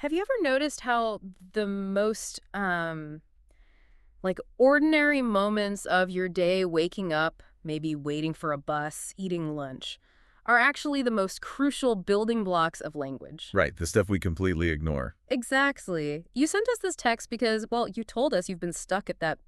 Have you ever noticed how the most, like, ordinary moments of your day, waking up, maybe waiting for a bus, eating lunch, are actually the most crucial building blocks of language? Right, the stuff we completely ignore. Exactly. You sent us this text because, well, you told us you've been stuck at that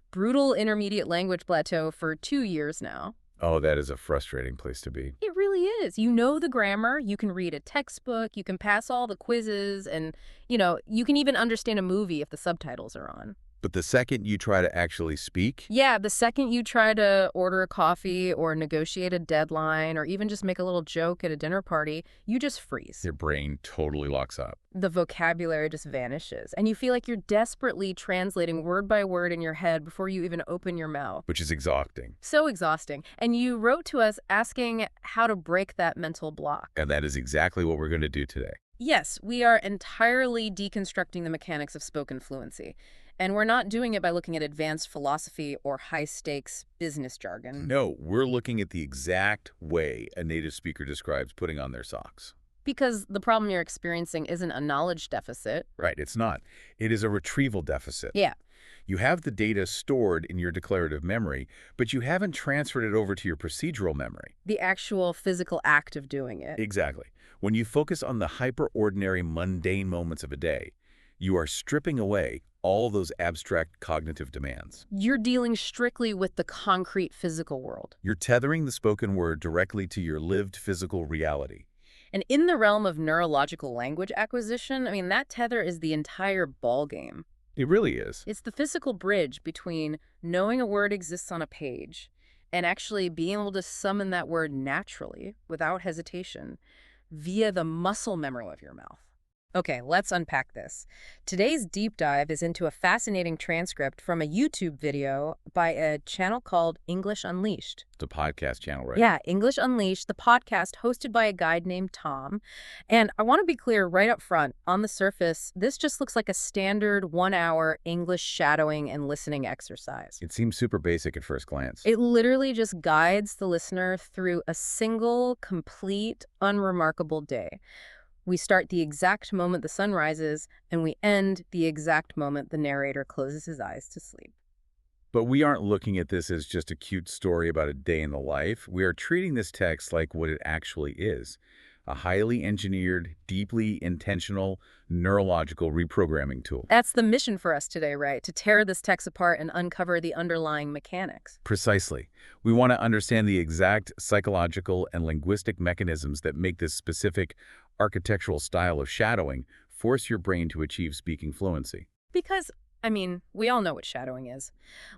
brutal intermediate language plateau for 2 years now. Oh, that is a frustrating place to be. It really is. You know the grammar, you can read a textbook, you can pass all the quizzes, and, you can even understand a movie if the subtitles are on. But the second you try to actually speak, Yeah, the second you try to order a coffee or negotiate a deadline or even just make a little joke at a dinner party, you just freeze. your brain totally locks up. The vocabulary just vanishes, and you feel like you're desperately translating word by word in your head before you even open your mouth. Which is exhausting. So exhausting. And you wrote to us asking how to break that mental block. And that is exactly what we're going to do today. Yes, we are entirely deconstructing the mechanics of spoken fluency. And we're not doing it by looking at advanced philosophy or high-stakes business jargon. No, we're looking at the exact way a native speaker describes putting on their socks. Because the problem you're experiencing isn't a knowledge deficit. Right, it's not. It is a retrieval deficit. Yeah. You have the data stored in your declarative memory, but you haven't transferred it over to your procedural memory. The actual physical act of doing it. Exactly. When you focus on the hyper-ordinary, mundane moments of a day, you are stripping away all those abstract cognitive demands. You're dealing strictly with the concrete physical world. You're tethering the spoken word directly to your lived physical reality. And in the realm of neurological language acquisition, that tether is the entire ballgame. It really is. It's the physical bridge between knowing a word exists on a page and actually being able to summon that word naturally, without hesitation, via the muscle memory of your mouth. Okay, let's unpack this. Today's deep dive is into a fascinating transcript from a YouTube video by a channel called English Unleashed. It's a podcast channel, right? Yeah, English Unleashed, the podcast hosted by a guy named Tom. And I want to be clear right up front, on the surface, this just looks like a standard 1-hour English shadowing and listening exercise. It seems super basic at first glance. It literally just guides the listener through a single, complete, unremarkable day. We start the exact moment the sun rises, and we end the exact moment the narrator closes his eyes to sleep. But we aren't looking at this as just a cute story about a day in the life. We are treating this text like what it actually is. A highly engineered, deeply intentional, neurological reprogramming tool. That's the mission for us today, right? To tear this text apart and uncover the underlying mechanics. Precisely. We want to understand the exact psychological and linguistic mechanisms that make this specific architectural style of shadowing force your brain to achieve speaking fluency. Because, we all know what shadowing is.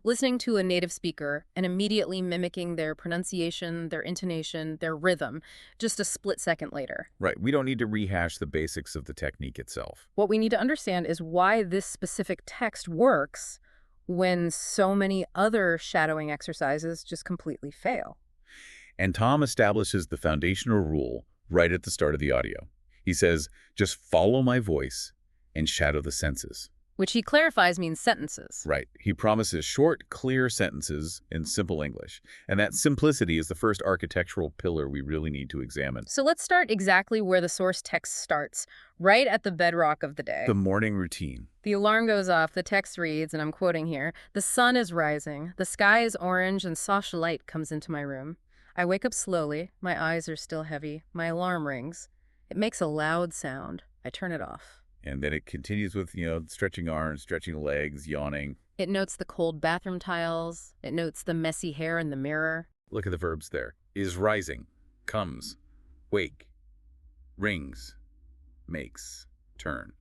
Listening to a native speaker and immediately mimicking their pronunciation, their intonation, their rhythm, just a split second later. Right. We don't need to rehash the basics of the technique itself. What we need to understand is why this specific text works when so many other shadowing exercises just completely fail. And Tom establishes the foundational rule right at the start of the audio. He says, just follow my voice and shadow the senses. Which he clarifies means sentences. Right. He promises short, clear sentences in simple English. And that simplicity is the first architectural pillar we really need to examine. So let's start exactly where the source text starts, right at the bedrock of the day. The morning routine. The alarm goes off, the text reads, and I'm quoting here, "The sun is rising, the sky is orange, and soft light comes into my room. I wake up slowly, my eyes are still heavy, my alarm rings. It makes a loud sound. I turn it off." And then it continues with, stretching arms, stretching legs, yawning. It notes the cold bathroom tiles. It notes the messy hair in the mirror. Look at the verbs there. Is rising, comes, wake, rings, makes, turn.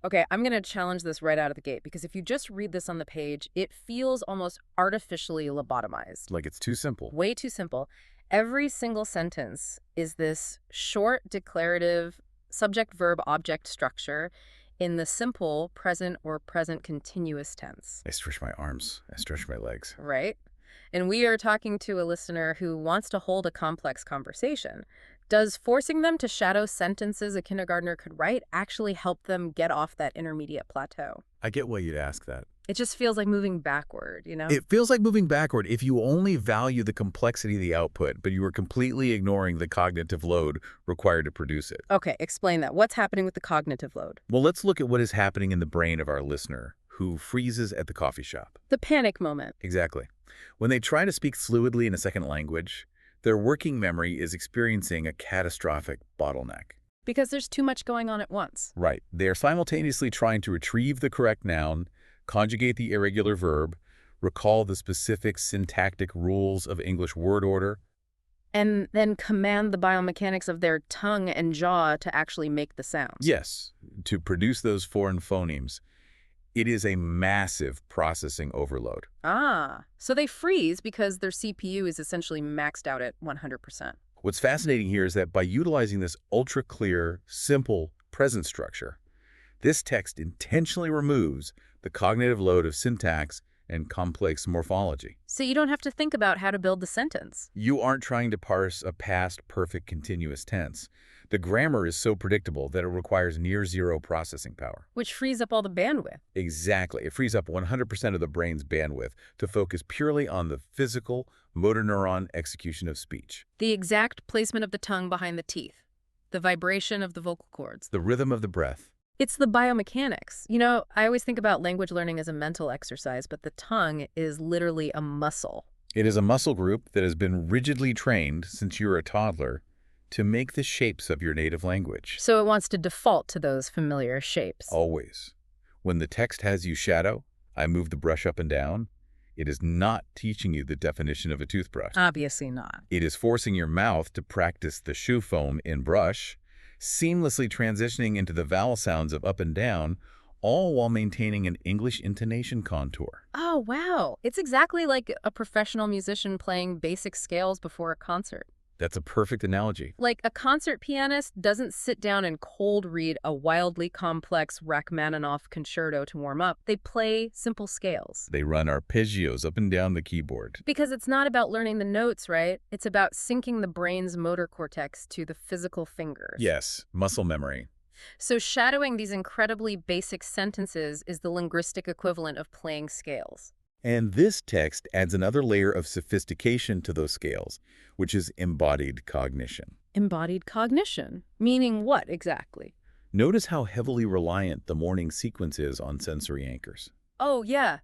Okay, I'm going to challenge this right out of the gate, because if you just read this on the page, it feels almost artificially lobotomized. Like it's too simple. Way too simple. Every single sentence is this short, declarative, subject-verb-object structure in the simple present or present continuous tense. I stretch my arms. I stretch my legs. Right? And we are talking to a listener who wants to hold a complex conversation, Does forcing them to shadow sentences a kindergartner could write actually help them get off that intermediate plateau? I get why you'd ask that. It just feels like moving backward, you know? It feels like moving backward if you only value the complexity of the output, but you are completely ignoring the cognitive load required to produce it. Okay, explain that. What's happening with the cognitive load? Well, let's look at what is happening in the brain of our listener who freezes at the coffee shop. The panic moment. Exactly. When they try to speak fluidly in a second language, their working memory is experiencing a catastrophic bottleneck. Because there's too much going on at once. Right. They are simultaneously trying to retrieve the correct noun, conjugate the irregular verb, recall the specific syntactic rules of English word order, And then command the biomechanics of their tongue and jaw to actually make the sounds. yes, to produce those foreign phonemes. It is a massive processing overload. Ah, so they freeze because their CPU is essentially maxed out at 100%. What's fascinating here is that by utilizing this ultra-clear, simple present structure, this text intentionally removes the cognitive load of syntax and complex morphology. So you don't have to think about how to build the sentence. You aren't trying to parse a past perfect continuous tense. The grammar is so predictable that it requires near zero processing power. Which frees up all the bandwidth. Exactly. It frees up 100% of the brain's bandwidth to focus purely on the physical, motor neuron execution of speech. The exact placement of the tongue behind the teeth. The vibration of the vocal cords. The rhythm of the breath. It's the biomechanics. You know, I always think about language learning as a mental exercise, but the tongue is literally a muscle. It is a muscle group that has been rigidly trained since you were a toddler to make the shapes of your native language. So it wants to default to those familiar shapes. Always. When the text has you shadow, I move the brush up and down, it is not teaching you the definition of a toothbrush. Obviously not. It is forcing your mouth to practice the shoe foam in brush, seamlessly transitioning into the vowel sounds of up and down, all while maintaining an English intonation contour. Oh, wow. It's exactly like a professional musician playing basic scales before a concert. That's a perfect analogy. Like a concert pianist doesn't sit down and cold read a wildly complex Rachmaninoff concerto to warm up. They play simple scales. They run arpeggios up and down the keyboard. Because it's not about learning the notes, right? It's about syncing the brain's motor cortex to the physical fingers. Yes, muscle memory. So shadowing these incredibly basic sentences is the linguistic equivalent of playing scales. And this text adds another layer of sophistication to those scales, which is embodied cognition. Embodied cognition? Meaning what exactly? Notice how heavily reliant the morning sequence is on sensory anchors. Oh, yeah.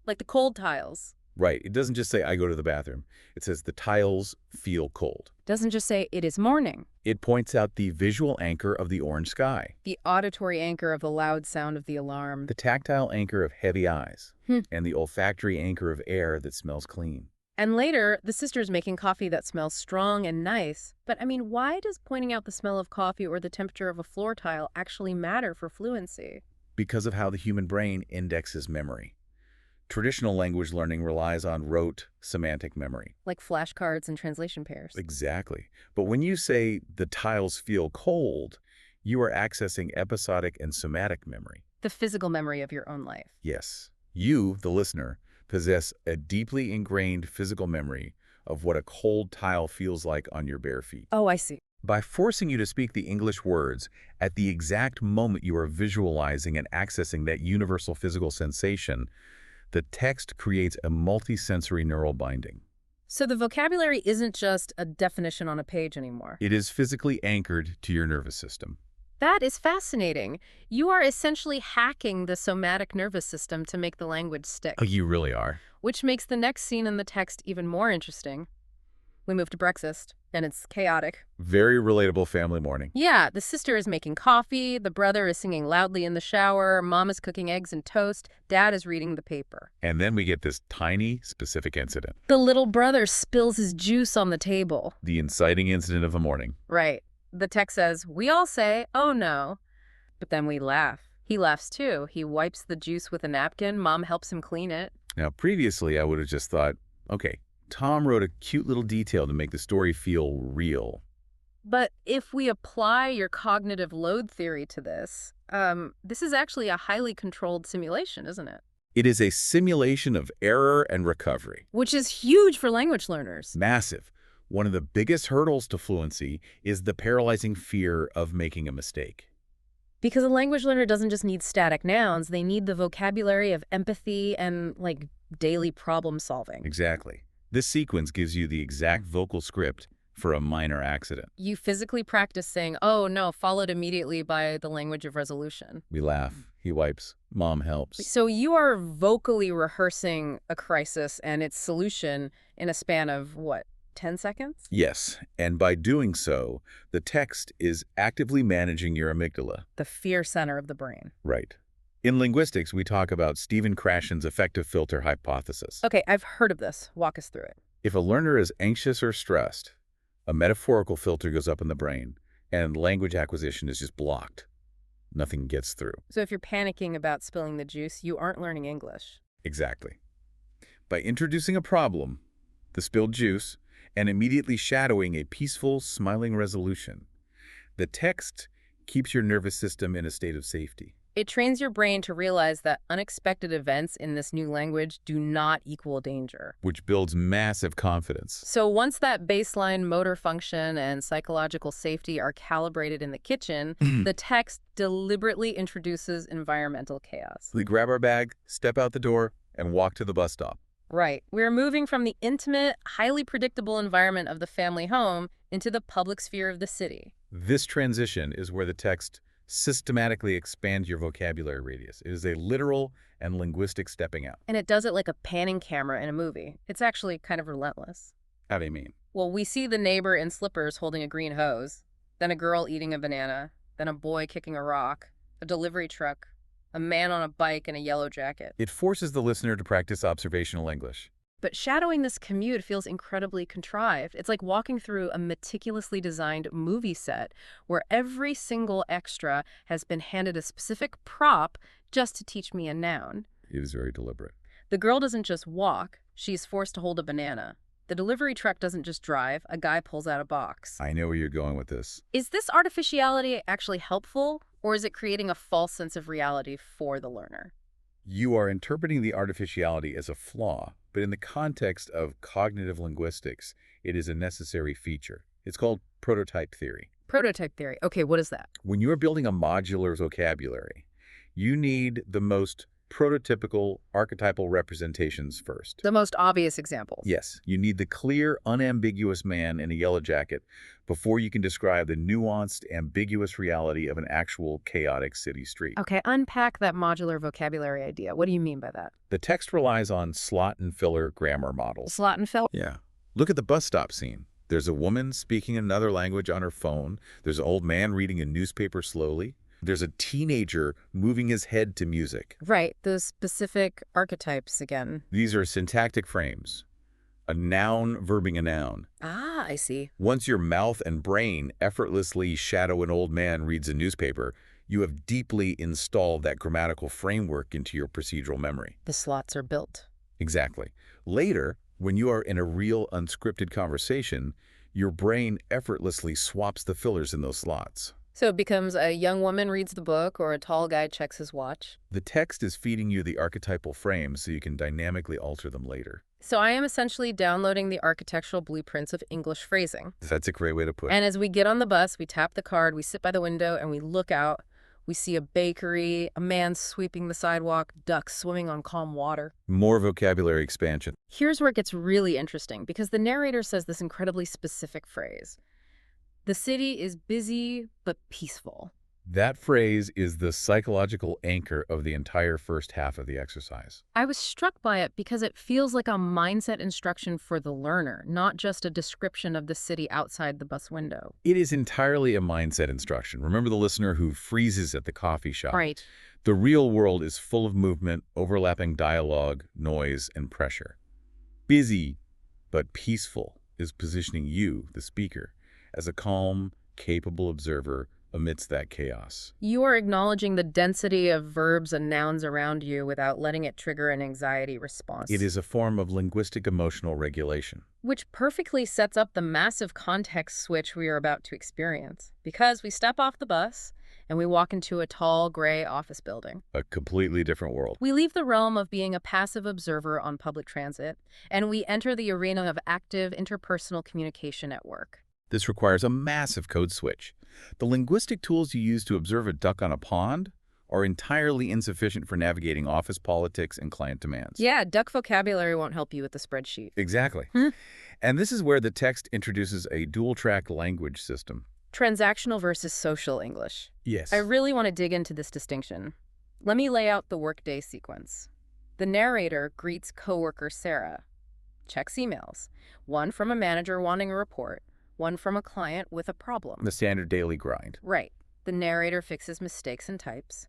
Like the cold tiles. Right. It doesn't just say, I go to the bathroom. It says the tiles feel cold. Doesn't just say it is morning. It points out the visual anchor of the orange sky, The auditory anchor of the loud sound of the alarm. the tactile anchor of heavy eyes, and the olfactory anchor of air that smells clean. And later, the sister's making coffee that smells strong and nice. But I mean, why does pointing out the smell of coffee or the temperature of a floor tile actually matter for fluency? Because of how the human brain indexes memory. Traditional language learning relies on rote semantic memory. Like flashcards and translation pairs. Exactly. But when you say the tiles feel cold, you are accessing episodic and somatic memory. The physical memory of your own life. Yes. You, the listener, possess a deeply ingrained physical memory of what a cold tile feels like on your bare feet. Oh, I see. By forcing you to speak the English words at the exact moment you are visualizing and accessing that universal physical sensation, the text creates a multisensory neural binding. So the vocabulary isn't just a definition on a page anymore. It is physically anchored to your nervous system. That is fascinating. You are essentially hacking the somatic nervous system to make the language stick. Oh, you really are. Which makes the next scene in the text even more interesting. We move to breakfast, and it's chaotic. Very relatable family morning. Yeah, the sister is making coffee, the brother is singing loudly in the shower, mom is cooking eggs and toast, dad is reading the paper. And then we get this tiny, specific incident. The little brother spills his juice on the table. The inciting incident of the morning. Right. The text says, we all say, oh no. But then we laugh. He laughs too. He wipes the juice with a napkin. Mom helps him clean it. Now, previously, I would have just thought, okay, Tom wrote a cute little detail to make the story feel real. But if we apply your cognitive load theory to this, this is actually a highly controlled simulation, isn't it? It is a simulation of error and recovery. Which is huge for language learners. Massive. One of the biggest hurdles to fluency is the paralyzing fear of making a mistake. Because a language learner doesn't just need static nouns, they need the vocabulary of empathy and, like, daily problem solving. Exactly. This sequence gives you the exact vocal script for a minor accident. You physically practice saying, oh no, followed immediately by the language of resolution. We laugh. He wipes. Mom helps. So you are vocally rehearsing a crisis and its solution in a span of, what, 10 seconds? Yes, and by doing so, the text is actively managing your amygdala. The fear center of the brain. Right. In linguistics, we talk about Stephen Krashen's effective filter hypothesis. Okay, I've heard of this. Walk us through it. If a learner is anxious or stressed, a metaphorical filter goes up in the brain, and language acquisition is just blocked. Nothing gets through. So if you're panicking about spilling the juice, you aren't learning English. Exactly. By introducing a problem, the spilled juice, and immediately shadowing a peaceful, smiling resolution, the text keeps your nervous system in a state of safety. It trains your brain to realize that unexpected events in this new language do not equal danger. Which builds massive confidence. So once that baseline motor function and psychological safety are calibrated in the kitchen, the text deliberately introduces environmental chaos. We grab our bag, step out the door, and walk to the bus stop. Right. We're moving from the intimate, highly predictable environment of the family home into the public sphere of the city. This transition is where the text systematically expands your vocabulary radius. It is a literal and linguistic stepping out. And it does it like a panning camera in a movie. It's actually kind of relentless. How do you mean? Well, we see the neighbor in slippers holding a green hose, then a girl eating a banana, then a boy kicking a rock, a delivery truck, a man on a bike in a yellow jacket. It forces the listener to practice observational English. But shadowing this commute feels incredibly contrived. It's like walking through a meticulously designed movie set where every single extra has been handed a specific prop just to teach me a noun. It is very deliberate. The girl doesn't just walk, she's forced to hold a banana. The delivery truck doesn't just drive, a guy pulls out a box. I know where you're going with this. Is this artificiality actually helpful, or is it creating a false sense of reality for the learner? You are interpreting the artificiality as a flaw, but in the context of cognitive linguistics, it is a necessary feature. It's called prototype theory. Prototype theory. Okay, what is that? When you are building a modular vocabulary, you need the most prototypical archetypal representations first. The most obvious examples. Yes, you need the clear, unambiguous man in a yellow jacket before you can describe the nuanced, ambiguous reality of an actual chaotic city street. Okay, unpack that modular vocabulary idea. What do you mean by that? The text relies on slot and filler grammar models. Slot and fill? Yeah. Look at the bus stop scene. There's a woman speaking another language on her phone. There's an old man reading a newspaper slowly. There's a teenager moving his head to music. Right, those specific archetypes again. These are syntactic frames. A noun verbing a noun. Ah, I see. Once your mouth and brain effortlessly shadow an old man reads a newspaper, you have deeply installed that grammatical framework into your procedural memory. The slots are built. Exactly. Later, when you are in a real unscripted conversation, your brain effortlessly swaps the fillers in those slots. So it becomes a young woman reads the book or a tall guy checks his watch. The text is feeding you the archetypal frames so you can dynamically alter them later. So I am essentially downloading the architectural blueprints of English phrasing. That's a great way to put it. And as we get on the bus, we tap the card, we sit by the window, and we look out. We see a bakery, a man sweeping the sidewalk, ducks swimming on calm water. More vocabulary expansion. Here's where it gets really interesting, because the narrator says this incredibly specific phrase. The city is busy but peaceful. That phrase is the psychological anchor of the entire first half of the exercise. I was struck by it because it feels like a mindset instruction for the learner, not just a description of the city outside the bus window. It is entirely a mindset instruction. Remember the listener who freezes at the coffee shop? Right. The real world is full of movement, overlapping dialogue, noise, and pressure. Busy but peaceful is positioning you, the speaker, as a calm, capable observer amidst that chaos. You are acknowledging the density of verbs and nouns around you without letting it trigger an anxiety response. It is a form of linguistic emotional regulation. Which perfectly sets up the massive context switch we are about to experience. Because we step off the bus, and we walk into a tall, gray office building. A completely different world. We leave the realm of being a passive observer on public transit, and we enter the arena of active interpersonal communication at work. This requires a massive code switch. The linguistic tools you use to observe a duck on a pond are entirely insufficient for navigating office politics and client demands. Yeah, duck vocabulary won't help you with the spreadsheet. Exactly. And this is where the text introduces a dual-track language system. Transactional versus social English. Yes. I really want to dig into this distinction. Let me lay out the workday sequence. The narrator greets coworker Sarah, checks emails, one from a manager wanting a report, one from a client with a problem. The standard daily grind. Right. The narrator fixes mistakes and types.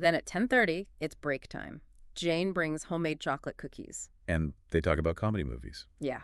Then at 10:30, it's break time. Jane brings homemade chocolate cookies. And they talk about comedy movies. Yeah.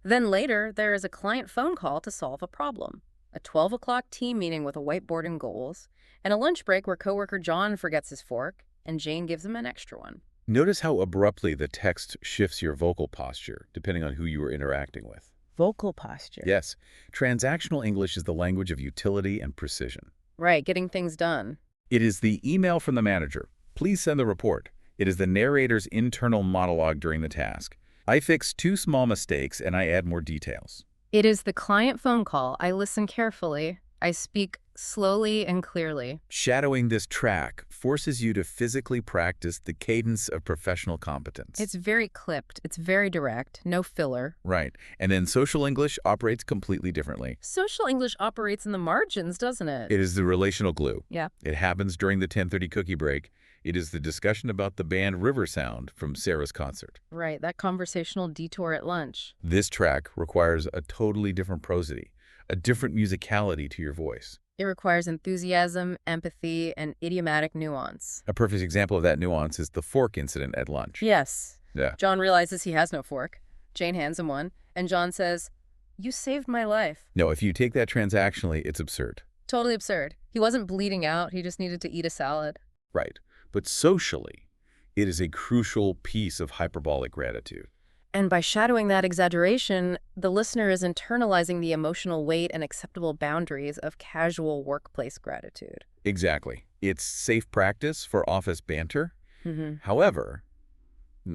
Then later, there is a client phone call to solve a problem, a 12 o'clock team meeting with a whiteboard and goals, and a lunch break where coworker John forgets his fork, and Jane gives him an extra one. Notice how abruptly the text shifts your vocal posture, depending on who you are interacting with. Vocal posture. Yes, transactional English is the language of utility and precision. Right, getting things done. It is the email from the manager. Please send the report. It is the narrator's internal monologue during the task. I fix 2 small mistakes and I add more details. It is the client phone call. I listen carefully. I speak slowly and clearly. Shadowing this track forces you to physically practice the cadence of professional competence. It's very clipped. It's very direct. No filler. Right. And then social English operates completely differently. Social English operates in the margins, doesn't it? It is the relational glue. Yeah. It happens during the 10:30 cookie break. It is the discussion about the band River Sound from Sarah's concert. Right, that conversational detour at lunch. This track requires a totally different prosody, a different musicality to your voice. It requires enthusiasm, empathy, and idiomatic nuance. A perfect example of that nuance is the fork incident at lunch. Yes. Yeah. John realizes he has no fork. Jane hands him one, and John says, "You saved my life." No, if you take that transactionally, it's absurd. Totally absurd. He wasn't bleeding out. He just needed to eat a salad. Right. But socially, it is a crucial piece of hyperbolic gratitude. And by shadowing that exaggeration, the listener is internalizing the emotional weight and acceptable boundaries of casual workplace gratitude. Exactly. It's safe practice for office banter. Mm-hmm. However,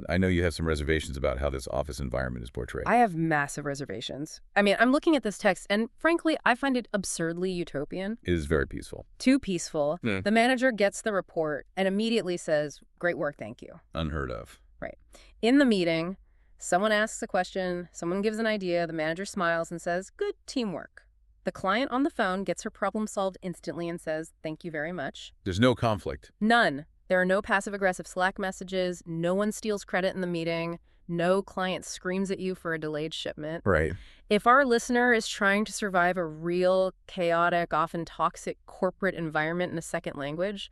I know you have some reservations about how this office environment is portrayed. I have massive reservations. I mean, I'm looking at this text, and frankly, I find it absurdly utopian. It is very peaceful. Too peaceful. Yeah. The manager gets the report and immediately says, "Great work, thank you." Unheard of. Right. In the meeting, someone asks a question, someone gives an idea, the manager smiles and says, "Good teamwork." The client on the phone gets her problem solved instantly and says, "Thank you very much." There's no conflict. None. There are no passive-aggressive Slack messages, no one steals credit in the meeting, no client screams at you for a delayed shipment. Right. If our listener is trying to survive a real, chaotic, often toxic corporate environment in a second language,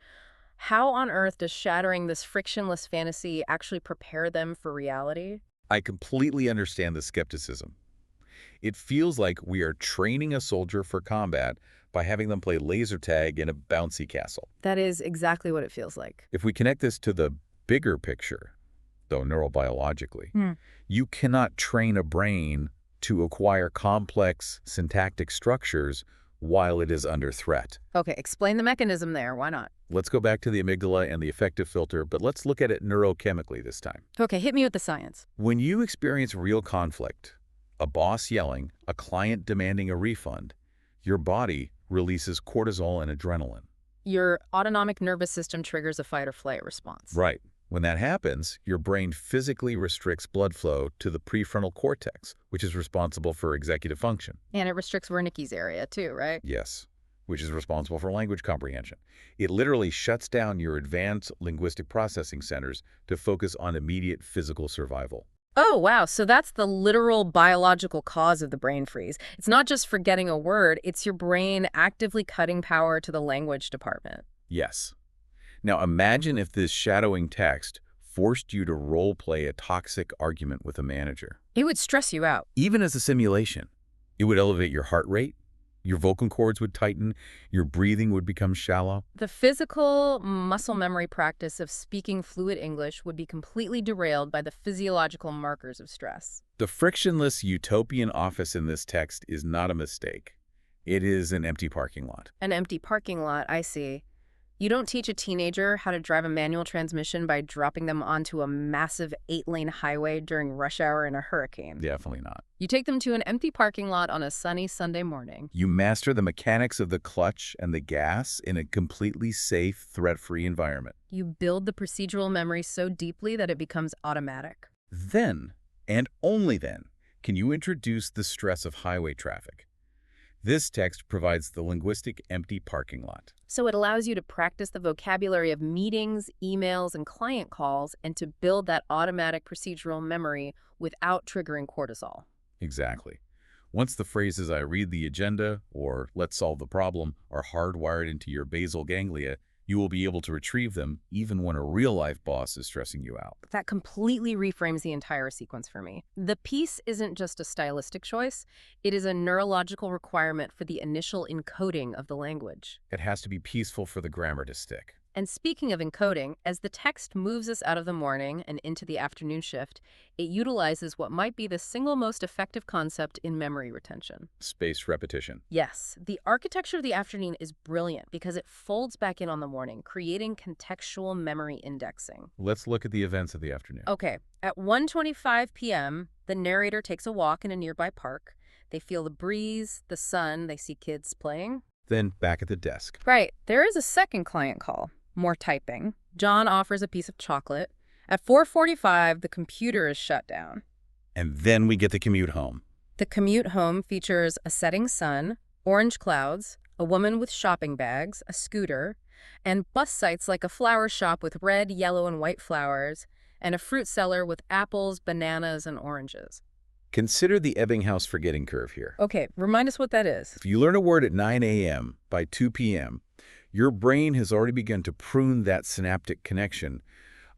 how on earth does shattering this frictionless fantasy actually prepare them for reality? I completely understand the skepticism. It feels like we are training a soldier for combat by having them play laser tag in a bouncy castle. That is exactly what it feels like. If we connect this to the bigger picture, though neurobiologically, you cannot train a brain to acquire complex syntactic structures while it is under threat. Okay, explain the mechanism there. Why not? Let's go back to the amygdala and the affective filter, but let's look at it neurochemically this time. Okay, hit me with the science. When you experience real conflict, a boss yelling, a client demanding a refund, your body releases cortisol and adrenaline. Your autonomic nervous system triggers a fight or flight response. Right. When that happens, your brain physically restricts blood flow to the prefrontal cortex, which is responsible for executive function. And it restricts Wernicke's area too, right? Yes, which is responsible for language comprehension. It literally shuts down your advanced linguistic processing centers to focus on immediate physical survival. Oh, wow. So that's the literal biological cause of the brain freeze. It's not just forgetting a word, it's your brain actively cutting power to the language department. Yes. Now imagine if this shadowing text forced you to role-play a toxic argument with a manager. It would stress you out. Even as a simulation, it would elevate your heart rate, your vocal cords would tighten, your breathing would become shallow. The physical muscle memory practice of speaking fluid English would be completely derailed by the physiological markers of stress. The frictionless utopian office in this text is not a mistake. It is an empty parking lot. An empty parking lot, I see. You don't teach a teenager how to drive a manual transmission by dropping them onto a massive 8-lane highway during rush hour in a hurricane. Definitely not. You take them to an empty parking lot on a sunny Sunday morning. You master the mechanics of the clutch and the gas in a completely safe, threat-free environment. You build the procedural memory so deeply that it becomes automatic. Then, and only then, can you introduce the stress of highway traffic. This text provides the linguistic empty parking lot. So it allows you to practice the vocabulary of meetings, emails, and client calls, and to build that automatic procedural memory without triggering cortisol. Exactly. Once the phrases "I read the agenda" or "let's solve the problem" are hardwired into your basal ganglia, you will be able to retrieve them even when a real-life boss is stressing you out. That completely reframes the entire sequence for me. The piece isn't just a stylistic choice, it is a neurological requirement for the initial encoding of the language. It has to be peaceful for the grammar to stick. And speaking of encoding, as the text moves us out of the morning and into the afternoon shift, it utilizes what might be the single most effective concept in memory retention. Spaced repetition. Yes, the architecture of the afternoon is brilliant because it folds back in on the morning, creating contextual memory indexing. Let's look at the events of the afternoon. Okay, at 1:25 p.m., the narrator takes a walk in a nearby park. They feel the breeze, the sun, they see kids playing. Then back at the desk. Right, there is a second client call. More typing. John offers a piece of chocolate. At 4:45, the computer is shut down. And then we get the commute home. The commute home features a setting sun, orange clouds, a woman with shopping bags, a scooter, and bus sites like a flower shop with red, yellow, and white flowers, and a fruit cellar with apples, bananas, and oranges. Consider the Ebbinghaus forgetting curve here. Okay, remind us what that is. If you learn a word at 9 a.m., by 2 p.m., your brain has already begun to prune that synaptic connection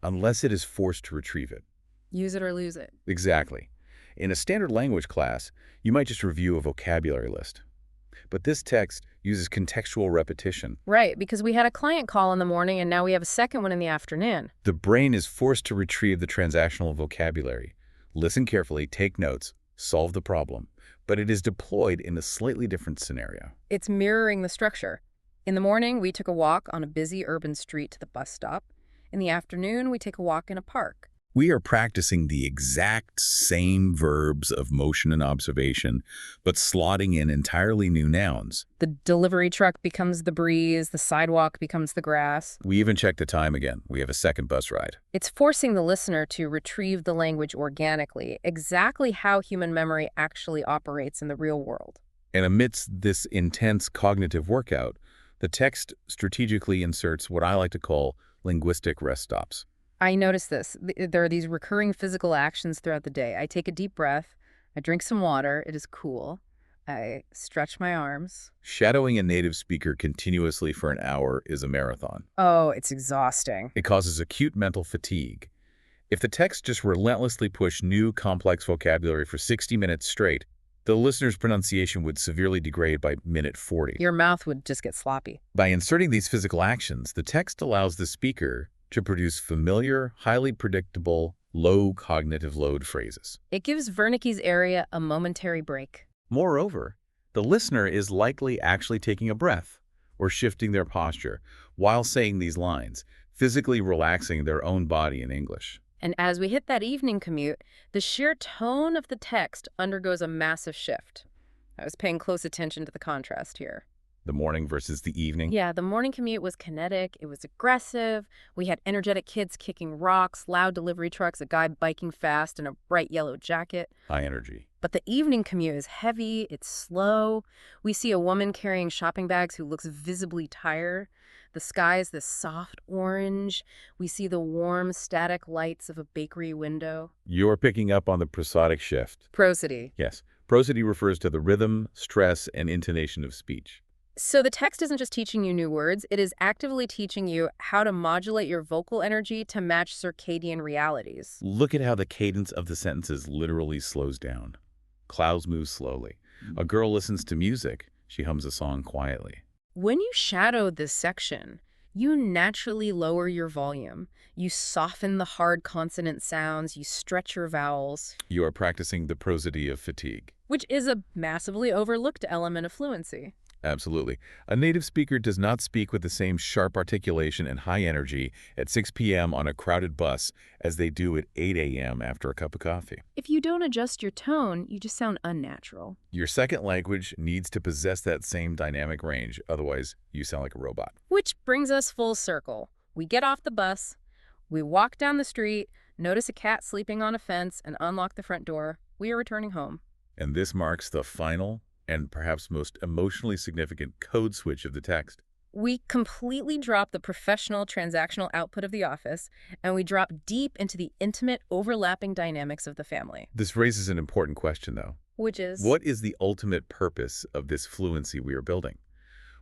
unless it is forced to retrieve it. Use it or lose it. Exactly. In a standard language class, you might just review a vocabulary list. But this text uses contextual repetition. Right, because we had a client call in the morning and now we have a second one in the afternoon. The brain is forced to retrieve the transactional vocabulary. Listen carefully, take notes, solve the problem. But it is deployed in a slightly different scenario. It's mirroring the structure. In the morning, we took a walk on a busy urban street to the bus stop. In the afternoon, we take a walk in a park. We are practicing the exact same verbs of motion and observation, but slotting in entirely new nouns. The delivery truck becomes the breeze, the sidewalk becomes the grass. We even check the time again. We have a second bus ride. It's forcing the listener to retrieve the language organically, exactly how human memory actually operates in the real world. And amidst this intense cognitive workout, the text strategically inserts what I like to call linguistic rest stops. I notice this. There are these recurring physical actions throughout the day. I take a deep breath. I drink some water. It is cool. I stretch my arms. Shadowing a native speaker continuously for an hour is a marathon. Oh, it's exhausting. It causes acute mental fatigue. If the text just relentlessly pushed new, complex vocabulary for 60 minutes straight, the listener's pronunciation would severely degrade by minute 40. Your mouth would just get sloppy. By inserting these physical actions, the text allows the speaker to produce familiar, highly predictable, low cognitive load phrases. It gives Wernicke's area a momentary break. Moreover, the listener is likely actually taking a breath or shifting their posture while saying these lines, physically relaxing their own body in English. And as we hit that evening commute, the sheer tone of the text undergoes a massive shift. I was paying close attention to the contrast here. The morning versus the evening? Yeah, the morning commute was kinetic, it was aggressive. We had energetic kids kicking rocks, loud delivery trucks, a guy biking fast in a bright yellow jacket. High energy. But the evening commute is heavy, it's slow. We see a woman carrying shopping bags who looks visibly tired. The sky is this soft orange. We see the warm, static lights of a bakery window. You're picking up on the prosodic shift. Prosody. Yes. Prosody refers to the rhythm, stress, and intonation of speech. So the text isn't just teaching you new words, it is actively teaching you how to modulate your vocal energy to match circadian realities. Look at how the cadence of the sentences literally slows down. Clouds move slowly. A girl listens to music. She hums a song quietly. When you shadow this section, you naturally lower your volume. You soften the hard consonant sounds. You stretch your vowels. You are practicing the prosody of fatigue. Which is a massively overlooked element of fluency. Absolutely. A native speaker does not speak with the same sharp articulation and high energy at 6 p.m. on a crowded bus as they do at 8 a.m. after a cup of coffee. If you don't adjust your tone, you just sound unnatural. Your second language needs to possess that same dynamic range, otherwise you sound like a robot. Which brings us full circle. We get off the bus, we walk down the street, notice a cat sleeping on a fence, and unlock the front door. We are returning home. And this marks the final and perhaps most emotionally significant code switch of the text. We completely drop the professional transactional output of the office, and we drop deep into the intimate, overlapping dynamics of the family. This raises an important question, though. Which is? What is the ultimate purpose of this fluency we are building?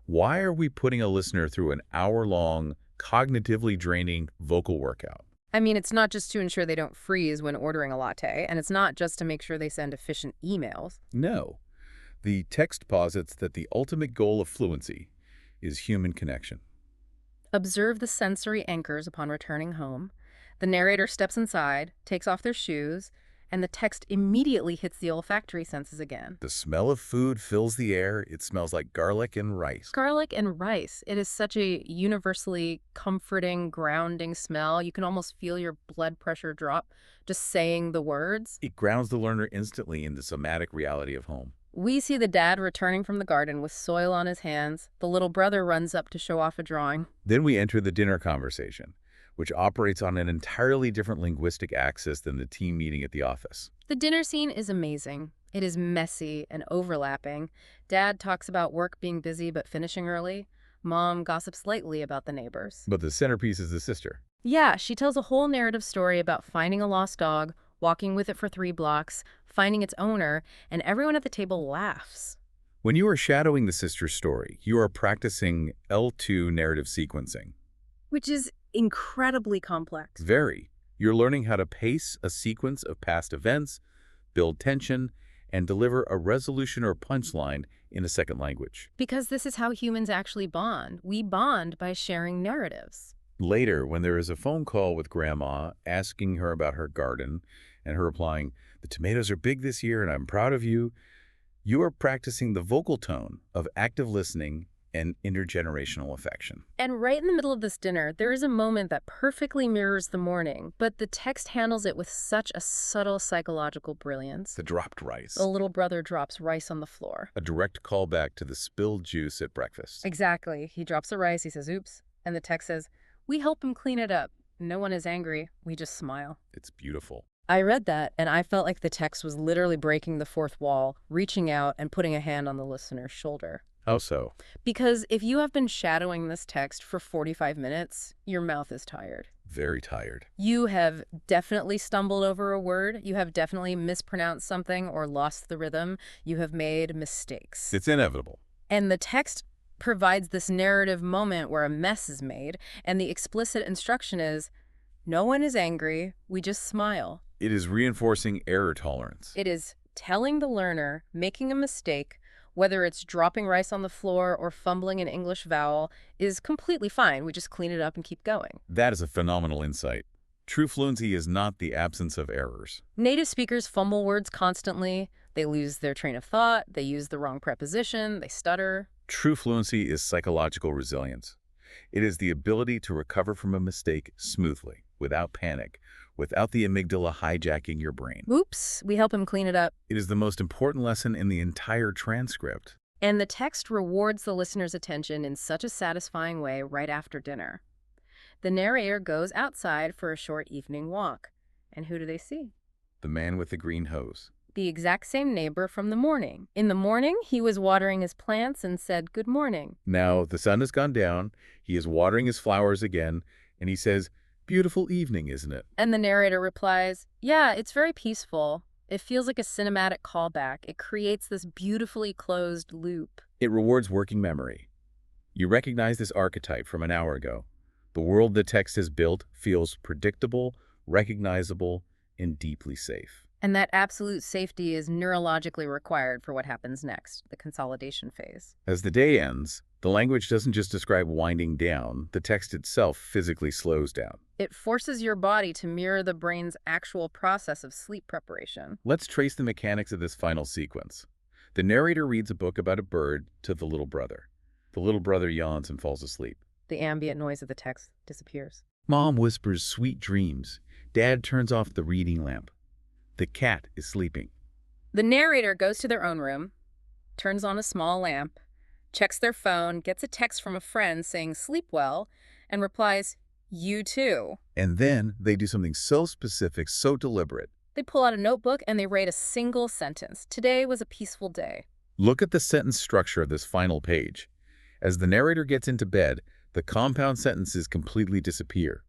Why are we putting a listener through an hour-long, cognitively draining vocal workout? I mean, it's not just to ensure they don't freeze when ordering a latte, and it's not just to make sure they send efficient emails. No. The text posits that the ultimate goal of fluency is human connection. Observe the sensory anchors upon returning home. The narrator steps inside, takes off their shoes, and the text immediately hits the olfactory senses again. The smell of food fills the air. It smells like garlic and rice. Garlic and rice. It is such a universally comforting, grounding smell. You can almost feel your blood pressure drop just saying the words. It grounds the learner instantly in the somatic reality of home. We see the dad returning from the garden with soil on his hands. The little brother runs up to show off a drawing. Then we enter the dinner conversation, which operates on an entirely different linguistic axis than the team meeting at the office. The dinner scene is amazing. It is messy and overlapping. Dad talks about work being busy but finishing early. Mom gossips lightly about the neighbors. But the centerpiece is the sister. Yeah, she tells a whole narrative story about finding a lost dog, walking with it for 3 blocks, finding its owner, and everyone at the table laughs. When you are shadowing the sister's story, you are practicing L2 narrative sequencing. Which is incredibly complex. Very. You're learning how to pace a sequence of past events, build tension, and deliver a resolution or punchline in a second language. Because this is how humans actually bond. We bond by sharing narratives. Later, when there is a phone call with Grandma asking her about her garden, and her replying, "The tomatoes are big this year and I'm proud of you," you are practicing the vocal tone of active listening and intergenerational affection. And right in the middle of this dinner, there is a moment that perfectly mirrors the morning, but the text handles it with such a subtle psychological brilliance. The dropped rice. The little brother drops rice on the floor. A direct callback to the spilled juice at breakfast. Exactly. He drops the rice, he says, "Oops." And the text says, "We help him clean it up. No one is angry. We just smile." It's beautiful. I read that, and I felt like the text was literally breaking the fourth wall, reaching out and putting a hand on the listener's shoulder. How so? Because if you have been shadowing this text for 45 minutes, your mouth is tired. Very tired. You have definitely stumbled over a word. You have definitely mispronounced something or lost the rhythm. You have made mistakes. It's inevitable. And the text provides this narrative moment where a mess is made, and the explicit instruction is, no one is angry, we just smile. It is reinforcing error tolerance. It is telling the learner making a mistake, whether it's dropping rice on the floor or fumbling an English vowel, is completely fine. We just clean it up and keep going. That is a phenomenal insight. True fluency is not the absence of errors. Native speakers fumble words constantly. They lose their train of thought. They use the wrong preposition. They stutter. True fluency is psychological resilience. It is the ability to recover from a mistake smoothly, without panic, without the amygdala hijacking your brain. Oops, we help him clean it up. It is the most important lesson in the entire transcript. And the text rewards the listener's attention in such a satisfying way right after dinner. The narrator goes outside for a short evening walk. And who do they see? The man with the green hose. The exact same neighbor from the morning. In the morning, he was watering his plants and said, "Good morning." Now, the sun has gone down, he is watering his flowers again, and he says, "Beautiful evening, isn't it?" And the narrator replies, "Yeah, it's very peaceful. It feels like a cinematic callback. It creates this beautifully closed loop." It rewards working memory. You recognize this archetype from an hour ago. The world the text has built feels predictable, recognizable, and deeply safe. And that absolute safety is neurologically required for what happens next, the consolidation phase. As the day ends, the language doesn't just describe winding down, the text itself physically slows down. It forces your body to mirror the brain's actual process of sleep preparation. Let's trace the mechanics of this final sequence. The narrator reads a book about a bird to the little brother. The little brother yawns and falls asleep. The ambient noise of the text disappears. Mom whispers sweet dreams. Dad turns off the reading lamp. The cat is sleeping. The narrator goes to their own room, turns on a small lamp, checks their phone, gets a text from a friend saying sleep well, and replies, "You too." And then they do something so specific, so deliberate. They pull out a notebook and they write a single sentence. Today was a peaceful day. Look at the sentence structure of this final page. As the narrator gets into bed, the compound sentences completely disappear.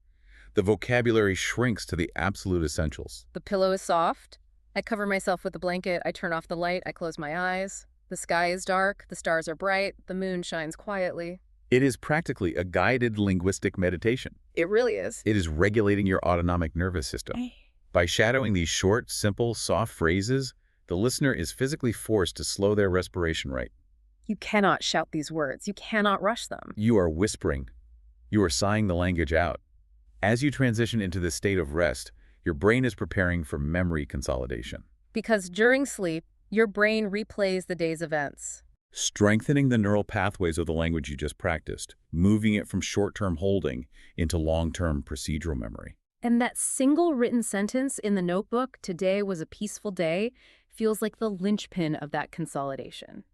The vocabulary shrinks to the absolute essentials. The pillow is soft. I cover myself with a blanket. I turn off the light. I close my eyes. The sky is dark. The stars are bright. The moon shines quietly. It is practically a guided linguistic meditation. It really is. It is regulating your autonomic nervous system. By shadowing these short, simple, soft phrases, the listener is physically forced to slow their respiration rate. You cannot shout these words. You cannot rush them. You are whispering. You are sighing the language out. As you transition into this state of rest, your brain is preparing for memory consolidation. Because during sleep, your brain replays the day's events. Strengthening the neural pathways of the language you just practiced, moving it from short-term holding into long-term procedural memory. And that single written sentence in the notebook, "Today was a peaceful day," feels like the linchpin of that consolidation.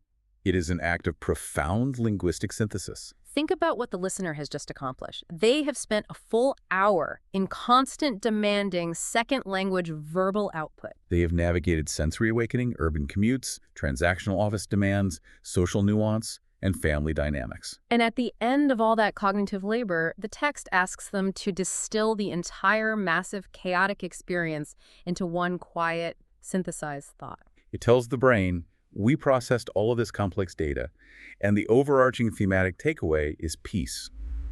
It is an act of profound linguistic synthesis. Think about what the listener has just accomplished. They have spent a full hour in constant demanding second language verbal output. They have navigated sensory awakening, urban commutes, transactional office demands, social nuance, and family dynamics. And at the end of all that cognitive labor, the text asks them to distill the entire massive chaotic experience into one quiet, synthesized thought. It tells the brain, we processed all of this complex data, and the overarching thematic takeaway is peace.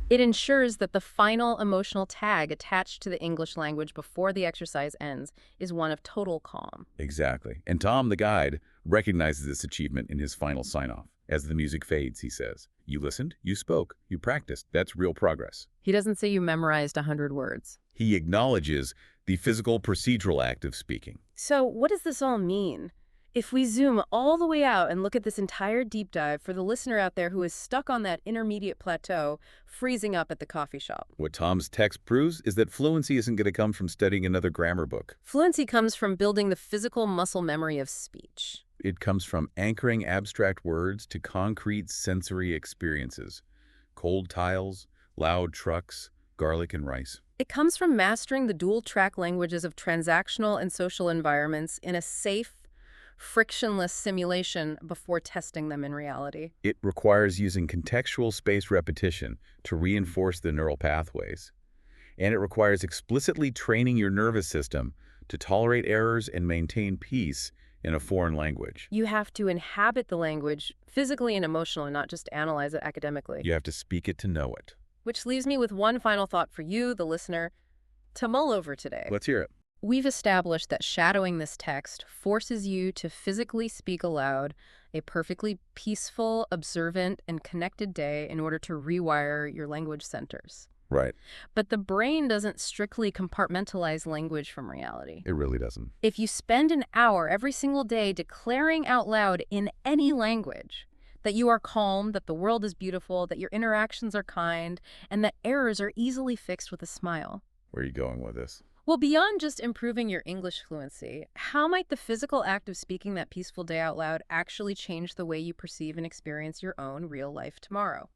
It ensures that the final emotional tag attached to the English language before the exercise ends is one of total calm. Exactly. And Tom, the guide, recognizes this achievement in his final sign-off. As the music fades, he says, "You listened, you spoke, you practiced. That's real progress." He doesn't say you memorized 100 words. He acknowledges the physical procedural act of speaking. So what does this all mean? If we zoom all the way out and look at this entire deep dive for the listener out there who is stuck on that intermediate plateau, freezing up at the coffee shop. What Tom's text proves is that fluency isn't going to come from studying another grammar book. Fluency comes from building the physical muscle memory of speech. It comes from anchoring abstract words to concrete sensory experiences. Cold tiles, loud trucks, garlic and rice. It comes from mastering the dual-track languages of transactional and social environments in a safe, frictionless simulation before testing them in reality. It requires using contextual spaced repetition to reinforce the neural pathways. And it requires explicitly training your nervous system to tolerate errors and maintain peace in a foreign language. You have to inhabit the language physically and emotionally, not just analyze it academically. You have to speak it to know it. Which leaves me with one final thought for you, the listener, to mull over today. Let's hear it. We've established that shadowing this text forces you to physically speak aloud a perfectly peaceful, observant, and connected day in order to rewire your language centers. Right. But the brain doesn't strictly compartmentalize language from reality. It really doesn't. If you spend an hour every single day declaring out loud in any language that you are calm, that the world is beautiful, that your interactions are kind, and that errors are easily fixed with a smile. Where are you going with this? Well, beyond just improving your English fluency, how might the physical act of speaking that peaceful day out loud actually change the way you perceive and experience your own real life tomorrow?